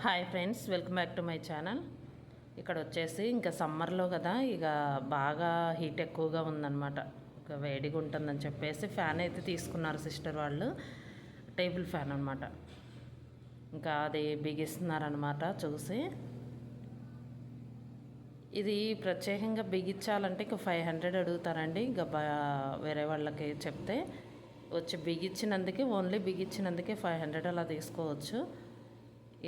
Hi friends, welcome back to my channel. ఇక్కడ వచ్చేసి ఇంకా సమ్మర్లో కదా, ఇక బాగా హీట్ ఎక్కువగా ఉందన్నమాట. ఇక వేడిగా ఉంటుందని చెప్పేసి ఫ్యాన్ అయితే తీసుకున్నారు సిస్టర్ వాళ్ళు. టేబుల్ ఫ్యాన్ అనమాట. ఇంకా అది బిగిస్తున్నారనమాట చూసి. ఇది ప్రత్యేకంగా బిగించాలంటే ఇక 500 అడుగుతారండి. ఇంకా వేరే వాళ్ళకి చెప్తే వచ్చి బిగించినందుకే, ఓన్లీ బిగించినందుకే 500 అలా తీసుకోవచ్చు.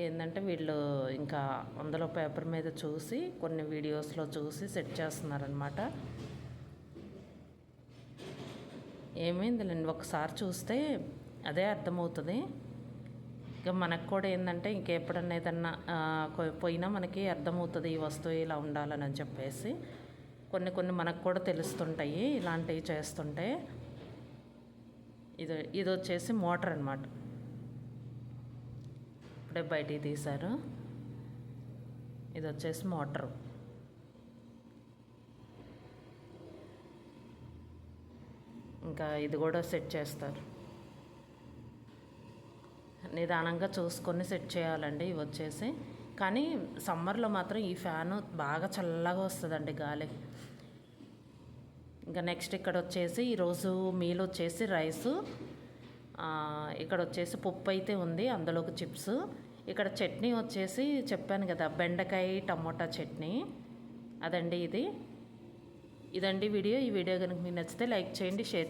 ఏంటంటే వీళ్ళు ఇంకా అందులో పేపర్ మీద చూసి కొన్ని వీడియోస్లో చూసి సెట్ చేస్తున్నారనమాట. ఏమైందిలేండి, ఒకసారి చూస్తే అదే అర్థమవుతుంది. ఇక మనకు కూడా ఏంటంటే ఇంకెప్పుడన్నా ఏదన్నా పోయినా మనకి అర్థమవుతుంది ఈ వస్తువు ఇలా ఉండాలని చెప్పేసి. కొన్ని మనకు కూడా తెలుస్తుంటాయి ఇలాంటివి చేస్తుంటే. ఇది వచ్చేసి మోటార్ అనమాట. ఇప్పుడే బయటికి తీశారు. ఇది వచ్చేసి మోటరు. ఇంకా ఇది కూడా సెట్ చేస్తారు. నిదానంగా చూసుకొని సెట్ చేయాలండి ఇవి వచ్చేసి. కానీ సమ్మర్లో మాత్రం ఈ ఫ్యాను బాగా చల్లగా వస్తుందండి గాలి. ఇంకా నెక్స్ట్ ఇక్కడ వచ్చేసి ఈరోజు మీల్ వచ్చేసి రైసు, ఇక్కడ వచ్చేసి పప్పు అయితే ఉంది, అందులోకి చిప్స్. ఇక్కడ చట్నీ వచ్చేసి చెప్పాను కదా, బెండకాయ టమోటా చట్నీ. అదండి ఇదండి వీడియో. ఈ వీడియో కనుక మీకు నచ్చితే లైక్ చేయండి, షేర్ చేయండి.